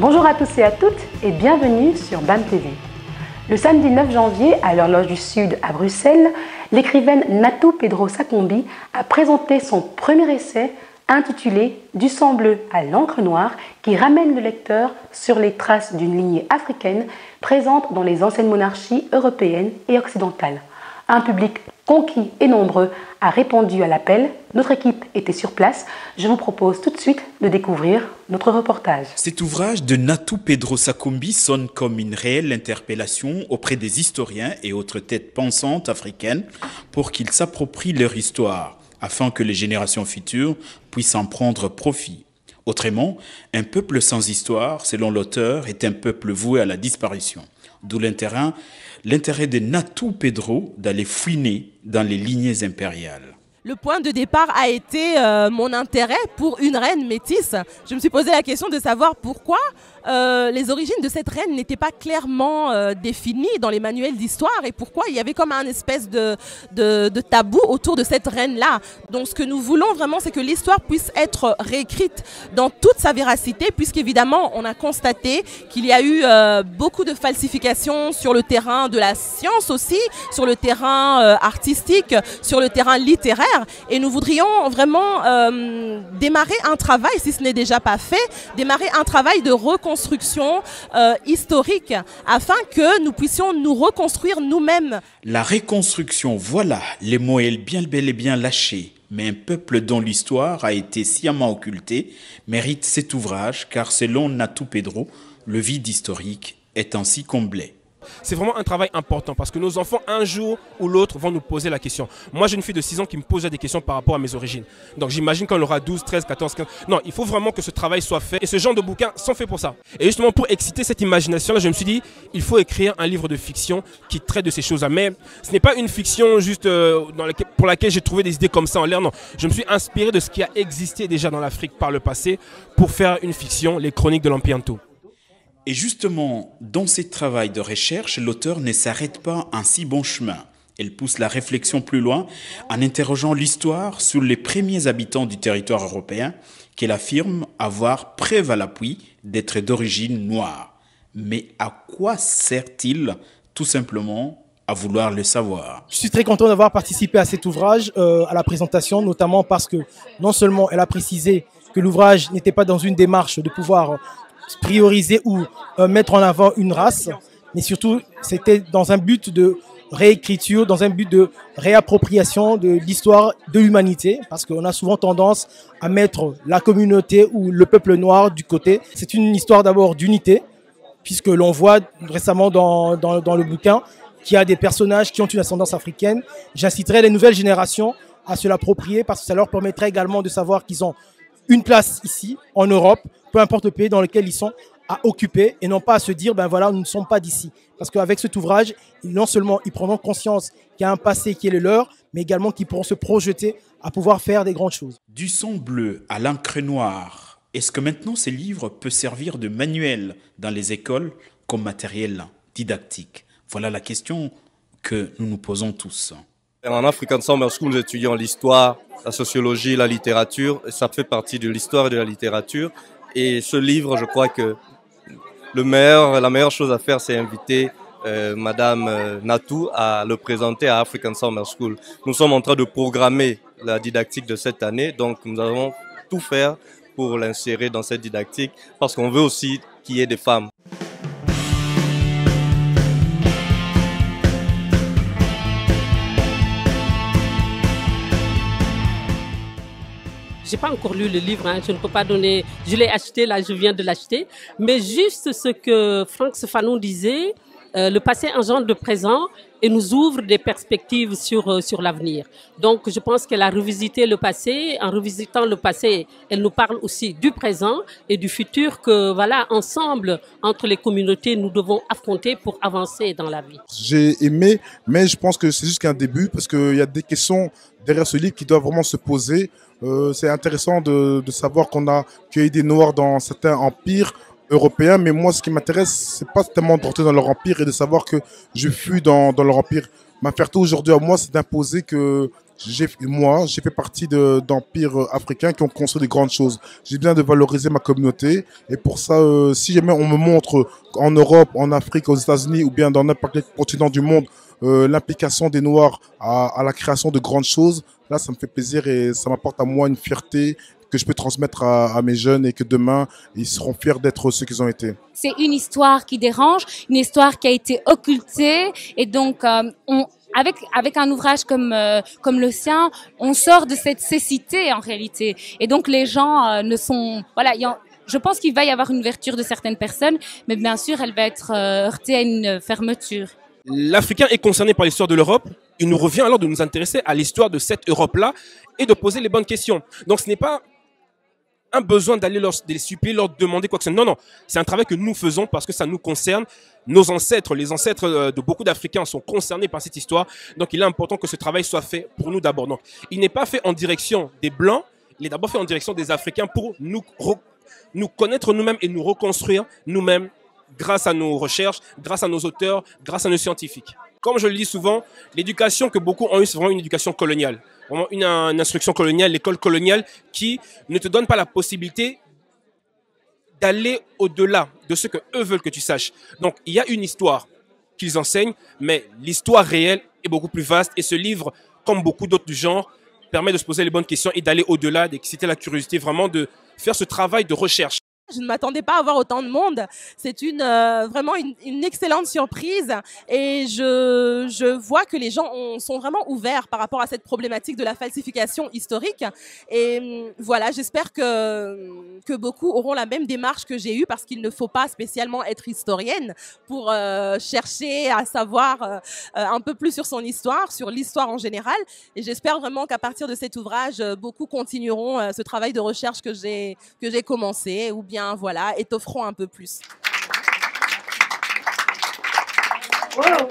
Bonjour à tous et à toutes et bienvenue sur BAM TV. Le samedi 9 janvier, à l'Horloge du Sud à Bruxelles, l'écrivaine Natou Pedro Sacombi a présenté son premier essai intitulé « Du sang bleu à l'encre noire » qui ramène le lecteur sur les traces d'une lignée africaine présente dans les anciennes monarchies européennes et occidentales. Un public conquis et nombreux a répondu à l'appel. Notre équipe était sur place. Je vous propose tout de suite de découvrir notre reportage. Cet ouvrage de Natou Pedro Sacombi sonne comme une réelle interpellation auprès des historiens et autres têtes pensantes africaines pour qu'ils s'approprient leur histoire, afin que les générations futures puissent en prendre profit. Autrement, un peuple sans histoire, selon l'auteur, est un peuple voué à la disparition. D'où l'intérêt de Natou Pedro d'aller fouiner dans les lignées impériales. Le point de départ a été mon intérêt pour une reine métisse. Je me suis posé la question de savoir pourquoi les origines de cette reine n'étaient pas clairement définies dans les manuels d'histoire et pourquoi il y avait comme un espèce de tabou autour de cette reine-là. Donc ce que nous voulons vraiment, c'est que l'histoire puisse être réécrite dans toute sa véracité, puisqu'évidemment on a constaté qu'il y a eu beaucoup de falsifications sur le terrain de la science aussi, sur le terrain artistique, sur le terrain littéraire. Et nous voudrions vraiment démarrer un travail, si ce n'est déjà pas fait, démarrer un travail de reconstruction historique afin que nous puissions nous reconstruire nous-mêmes. La reconstruction, voilà, les mots est bel et bien lâchés. Mais un peuple dont l'histoire a été sciemment occultée mérite cet ouvrage car selon Natou Pedro, le vide historique est ainsi comblé. C'est vraiment un travail important parce que nos enfants, un jour ou l'autre, vont nous poser la question. Moi, j'ai une fille de 6 ans qui me pose des questions par rapport à mes origines. Donc, j'imagine qu'on aura 12, 13, 14, 15... Non, il faut vraiment que ce travail soit fait. Et ce genre de bouquins sont faits pour ça. Et justement, pour exciter cette imagination-là, je me suis dit, il faut écrire un livre de fiction qui traite de ces choses-là. Mais ce n'est pas une fiction juste pour laquelle j'ai trouvé des idées comme ça en l'air. Non, je me suis inspiré de ce qui a existé déjà dans l'Afrique par le passé pour faire une fiction, les chroniques de l'Ampianto. Et justement, dans ce travail de recherche, l'auteur ne s'arrête pas en si bon chemin. Elle pousse la réflexion plus loin en interrogeant l'histoire sur les premiers habitants du territoire européen qu'elle affirme avoir preuve à l'appui d'être d'origine noire. Mais à quoi sert-il tout simplement à vouloir le savoir? Je suis très content d'avoir participé à cet ouvrage, à la présentation, notamment parce que non seulement elle a précisé que l'ouvrage n'était pas dans une démarche de pouvoir prioriser ou mettre en avant une race, mais surtout c'était dans un but de réécriture, dans un but de réappropriation de l'histoire de l'humanité, parce qu'on a souvent tendance à mettre la communauté ou le peuple noir du côté. C'est une histoire d'abord d'unité, puisque l'on voit récemment dans le bouquin qu'il y a des personnages qui ont une ascendance africaine. J'inciterai les nouvelles générations à se l'approprier parce que ça leur permettrait également de savoir qu'ils ont une place ici, en Europe, peu importe le pays dans lequel ils sont, à occuper et non pas à se dire, ben voilà, nous ne sommes pas d'ici. Parce qu'avec cet ouvrage, non seulement ils prendront conscience qu'il y a un passé qui est le leur, mais également qu'ils pourront se projeter à pouvoir faire des grandes choses. Du sang bleu à l'encre noire, est-ce que maintenant ce livre peut servir de manuel dans les écoles comme matériel didactique? Voilà la question que nous nous posons tous. En African Summer School, nous étudions l'histoire, la sociologie, la littérature, et ça fait partie de l'histoire et de la littérature. Et ce livre, je crois que la meilleure chose à faire, c'est inviter Madame Natou à le présenter à African Summer School. Nous sommes en train de programmer la didactique de cette année, donc nous allons tout faire pour l'insérer dans cette didactique, parce qu'on veut aussi qu'il y ait des femmes. J'ai pas encore lu le livre, hein, je ne peux pas donner. Je l'ai acheté, là, je viens de l'acheter. Mais juste ce que Franck Fanon disait, le passé engendre le présent et nous ouvre des perspectives sur l'avenir. Donc, je pense qu'elle a revisité le passé. En revisitant le passé, elle nous parle aussi du présent et du futur que, voilà, ensemble, entre les communautés, nous devons affronter pour avancer dans la vie. J'ai aimé, mais je pense que c'est juste qu'un début parce qu'il y a des questions derrière ce livre qui doivent vraiment se poser. C'est intéressant de savoir qu'il y a des Noirs dans certains empires européens, mais moi ce qui m'intéresse, c'est pas tellement de rentrer dans leur empire et de savoir que je fuis dans leur empire. Ma fierté aujourd'hui à moi, c'est d'imposer que moi, j'ai fait partie d'empires africains qui ont construit des grandes choses. J'ai besoin de valoriser ma communauté. Et pour ça, si jamais on me montre en Europe, en Afrique, aux États-Unis ou bien dans n'importe quel continent du monde, l'implication des Noirs à la création de grandes choses, là, ça me fait plaisir et ça m'apporte à moi une fierté que je peux transmettre à mes jeunes et que demain, ils seront fiers d'être ceux qu'ils ont été. C'est une histoire qui dérange, une histoire qui a été occultée et donc avec un ouvrage comme le sien, on sort de cette cécité en réalité. Et donc les gens ne sont... Voilà, je pense qu'il va y avoir une ouverture de certaines personnes, mais bien sûr, elle va être heurtée à une fermeture. L'Africain est concerné par l'histoire de l'Europe. Il nous revient alors de nous intéresser à l'histoire de cette Europe-là et de poser les bonnes questions. Donc ce n'est pas un besoin d'aller les supplier, leur demander quoi que ce soit. Non, non, c'est un travail que nous faisons parce que ça nous concerne. Nos ancêtres, les ancêtres de beaucoup d'Africains sont concernés par cette histoire. Donc il est important que ce travail soit fait pour nous d'abord. Donc il n'est pas fait en direction des Blancs, il est d'abord fait en direction des Africains pour nous connaître nous-mêmes et nous reconstruire nous-mêmes grâce à nos recherches, grâce à nos auteurs, grâce à nos scientifiques. Comme je le dis souvent, l'éducation que beaucoup ont eue, c'est vraiment une éducation coloniale. Vraiment une instruction coloniale, l'école coloniale qui ne te donne pas la possibilité d'aller au-delà de ce qu'eux veulent que tu saches. Donc, il y a une histoire qu'ils enseignent, mais l'histoire réelle est beaucoup plus vaste et ce livre, comme beaucoup d'autres du genre, permet de se poser les bonnes questions et d'aller au-delà, d'exciter la curiosité, vraiment de faire ce travail de recherche. Je ne m'attendais pas à avoir autant de monde. C'est vraiment une excellente surprise et je vois que les gens sont vraiment ouverts par rapport à cette problématique de la falsification historique. Et voilà, j'espère que beaucoup auront la même démarche que j'ai eue parce qu'il ne faut pas spécialement être historienne pour chercher à savoir un peu plus sur son histoire, sur l'histoire en général. Et j'espère vraiment qu'à partir de cet ouvrage, beaucoup continueront ce travail de recherche que j'ai commencé ou bien voilà, étofferont un peu plus. Wow.